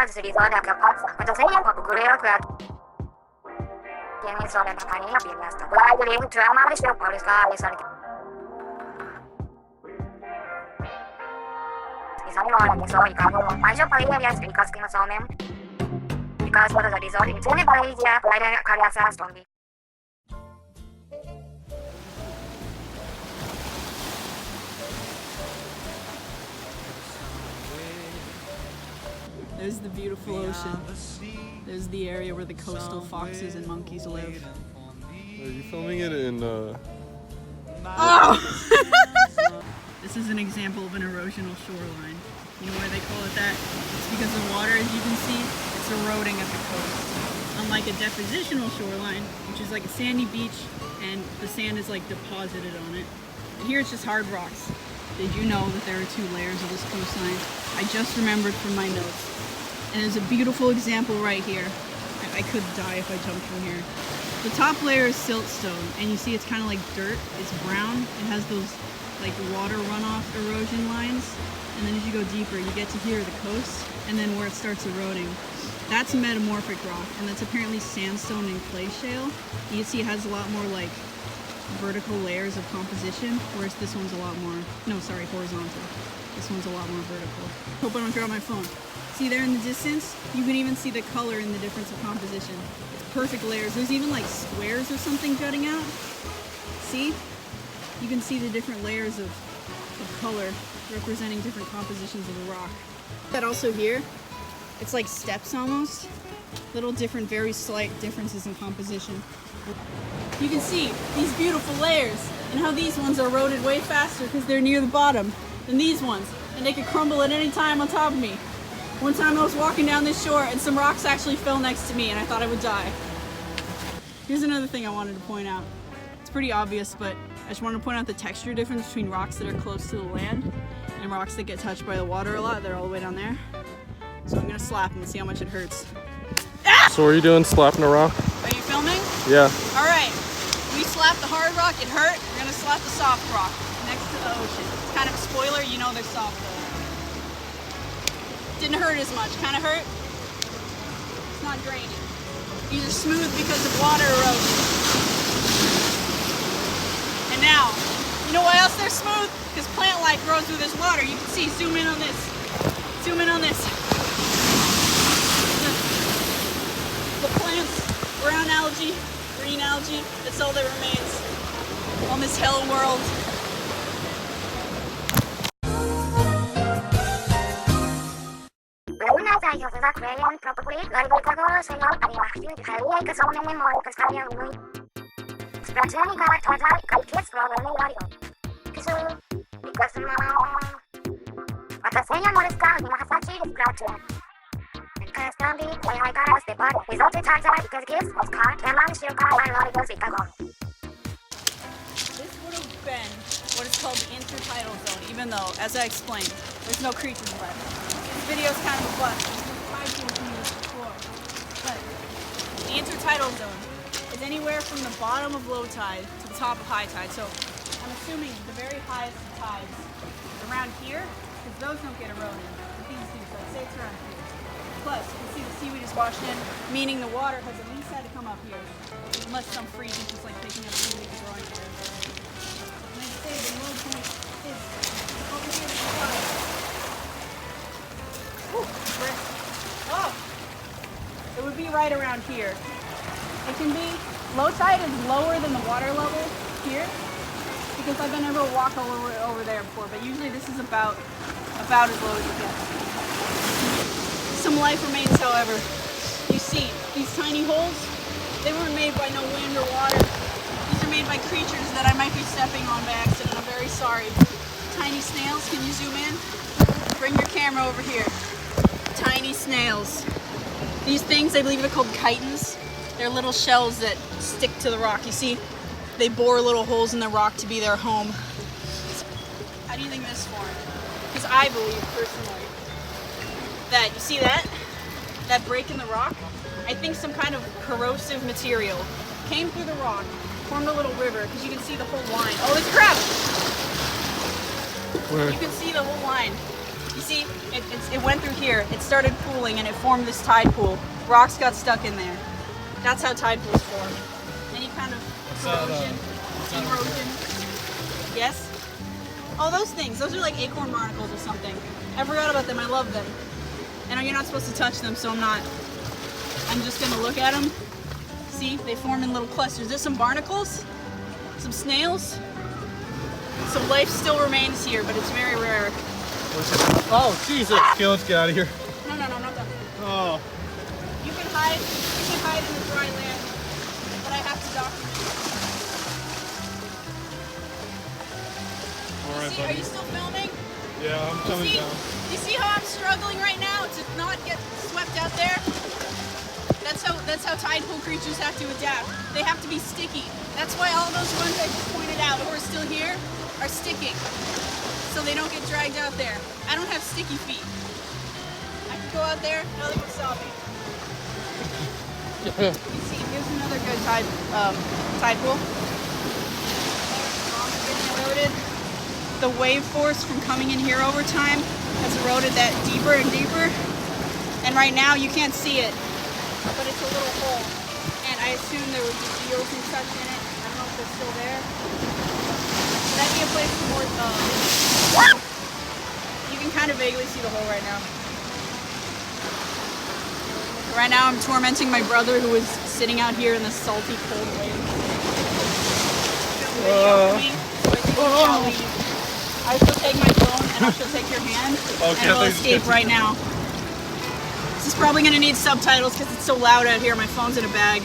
z risolem kapazza, ma sei un po' curioso che tieni solo la panina piena sta. Guarda, devi trovare se puoi stare solo. Isola che sono i cavolo, ma io poi mi spiego che non so me. Because what are the result? It's only by easier, like a career story. There's the beautiful ocean. There's the area where the coastal foxes and monkeys live. Are you filming it in Oh! This is an example of an erosional shoreline. You know why they call it that? It's because the water, as you can see, it's eroding at the coast. Unlike a depositional shoreline, which is like a sandy beach and the sand is like deposited on it. And here it's just hard rocks. Did you know that there are 2 layers of this coastline? I just remembered from my notes. And there's a beautiful example right here. I could die if I jumped from here. The top layer is siltstone, and you see it's kind of like dirt. It's brown. It has those like water runoff erosion lines. And then as you go deeper, you get to here the coast, and then where it starts eroding. That's metamorphic rock, and that's apparently sandstone and clay shale. You can see it has a lot more like vertical layers of composition, whereas this one's a lot more, no, sorry, horizontal. This one's a lot more vertical. Hope I don't drop my phone. See there in the distance? You can even see the color and the difference of composition. It's perfect layers. There's even like squares or something jutting out. See? You can see the different layers of color representing different compositions of the rock. That also here, it's like steps almost. Little different, very slight differences in composition. You can see these beautiful layers and how these ones are eroded way faster because they're near the bottom than these ones. And they could crumble at any time on top of me. One time I was walking down this shore and some rocks actually fell next to me and I thought I would die. Here's another thing I wanted to point out. It's pretty obvious, but I just want to point out the texture difference between rocks that are close to the land and rocks that get touched by the water a lot. They're all the way down there. So I'm gonna slap them and see how much it hurts. Ah! So what are you doing, slapping a rock? Are you filming? Yeah. Alright, we slapped the hard rock, it hurt. We're gonna slap the soft rock next to the ocean. It's kind of a spoiler, you know they're soft though. Didn't hurt as much. Kind of hurt? It's not draining. These are smooth because of water erosion. And now, you know why else they're smooth? Because plant life grows through this water. You can see, zoom in on this. Zoom in on this. The plants, brown algae, green algae, that's all that remains on this hell world. This would have been what is called the intertidal zone, even though, as I explained, there's no creatures left. This video is kind of a bust. But the intertidal zone is anywhere from the bottom of low tide to the top of high tide. So I'm assuming the very highest tides around here, because those don't get eroded. But these do, so I'd say it's around here. Plus, you can see the seaweed is washed in, meaning the water has at least had to come up here. Unless some freak is just like picking up seaweed and throwing it there. And I'd say the low point is over here to the side. Oh! It would be right around here. It can be, low tide is lower than the water level here, because I've been able to walk all over there before, but usually this is about as low as it gets. Some life remains, however. You see, these tiny holes, they weren't made by no wind or water. These are made by creatures that I might be stepping on by accident. I'm very sorry. Tiny snails, can you zoom in? Bring your camera over here. Tiny snails. These things, I believe they're called chitons. They're little shells that stick to the rock. You see, they bore little holes in the rock to be their home. How do you think this formed? Because I believe, personally, that, you see that? That break in the rock? I think some kind of corrosive material came through the rock, formed a little river, because you can see the whole line. Oh, there's crab! Where? You can see the whole line. You See, it went through here. It started pooling and it formed this tide pool. Rocks got stuck in there. That's how tide pools form. Any kind of erosion. Yes? Oh, those things. Those are like acorn barnacles or something. I forgot about them. I love them. And you're not supposed to touch them, so I'm not. I'm just gonna look at them. See, they form in little clusters. There's some barnacles, some snails. So life still remains here, but it's very rare. Oh, Jesus. Okay, let's get out of here. No, not that. Oh. You can hide in the dry land, but I have to document it. All right, See, buddy. are you still filming? Yeah, I'm coming down. You see how I'm struggling right now to not get swept out there? That's how tide pool creatures have to adapt. They have to be sticky. That's why all those ones I just pointed out who are still here are sticking, so they don't get dragged out there. I don't have sticky feet. I can go out there, nothing would stop me. You see, here's another good tide pool. Eroded. The wave force from coming in here over time has eroded that deeper and deeper. And right now you can't see it, but it's a little hole. And I assume there would be eels and such in it. I don't know if they're still there. That'd be a place for more. You can kind of vaguely see the hole right now. Right now I'm tormenting my brother who is sitting out here in the salty cold wave. I shall take my phone and I shall take your hand and we'll escape right now. This is probably going to need subtitles because it's so loud out here. My phone's in a bag.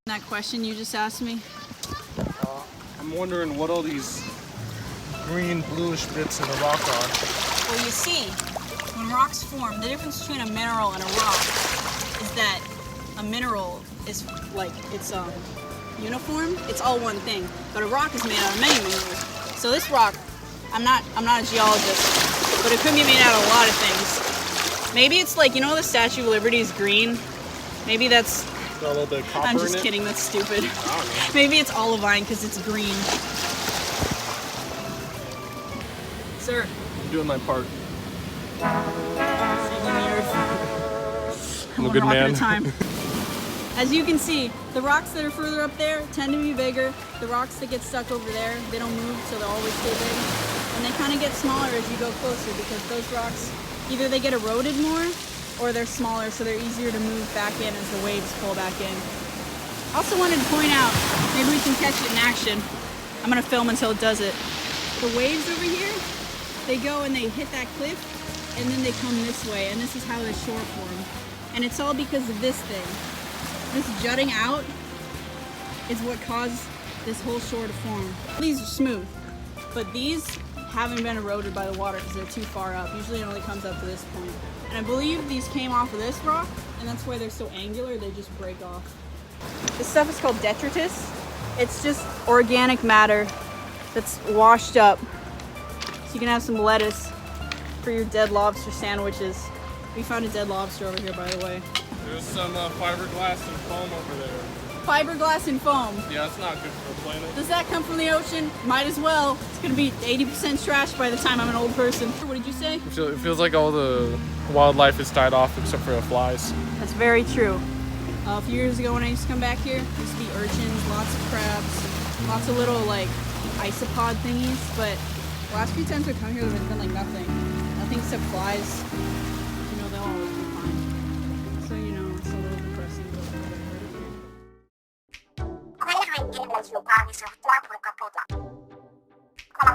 That question you just asked me? I'm wondering what all these green, bluish bits in the rock are. Well, you see, when rocks form, the difference between a mineral and a rock is that a mineral is like, it's uniform, it's all one thing, but a rock is made out of many minerals. So this rock, I'm not a geologist, but it could be made out of a lot of things. Maybe it's like, you know the Statue of Liberty is green? Maybe that's... Got a little bit of copper I'm just in it. kidding, that's stupid. I don't know. Maybe it's olivine because it's green. Sir. I'm doing my part. I'm a One good rock man. at a time. As you can see, the rocks that are further up there tend to be bigger. The rocks that get stuck over there, they don't move, so they'll always stay big. And they kind of get smaller as you go closer because those rocks, either they get eroded more or they're smaller, so they're easier to move back in as the waves pull back in. I also wanted to point out, maybe we can catch it in action. I'm gonna film until it does it. The waves over here, they go and they hit that cliff, and then they come this way, and this is how the shore formed. And it's all because of this thing. This jutting out is what caused this whole shore to form. These are smooth, but these haven't been eroded by the water because they're too far up. Usually it only comes up to this point. And I believe these came off of this rock, and that's why they're so angular, they just break off. This stuff is called detritus. It's just organic matter that's washed up. So you can have some lettuce for your dead lobster sandwiches. We found a dead lobster over here, by the way. There's some fiberglass and foam over there. Fiberglass and foam. Yeah, it's not good for the planet. Does that come from the ocean? Might as well. It's gonna be 80% trash by the time I'm an old person. What did you say? It feels like all the wildlife has died off except for the flies. That's very true. A few years ago when I used to come back here, there used to be urchins, lots of crabs, lots of little like isopod thingies, but the last few times I've come here there's been like nothing. Nothing except flies. You know, they'll always be fine. So you know, it's a little depressing. Kalau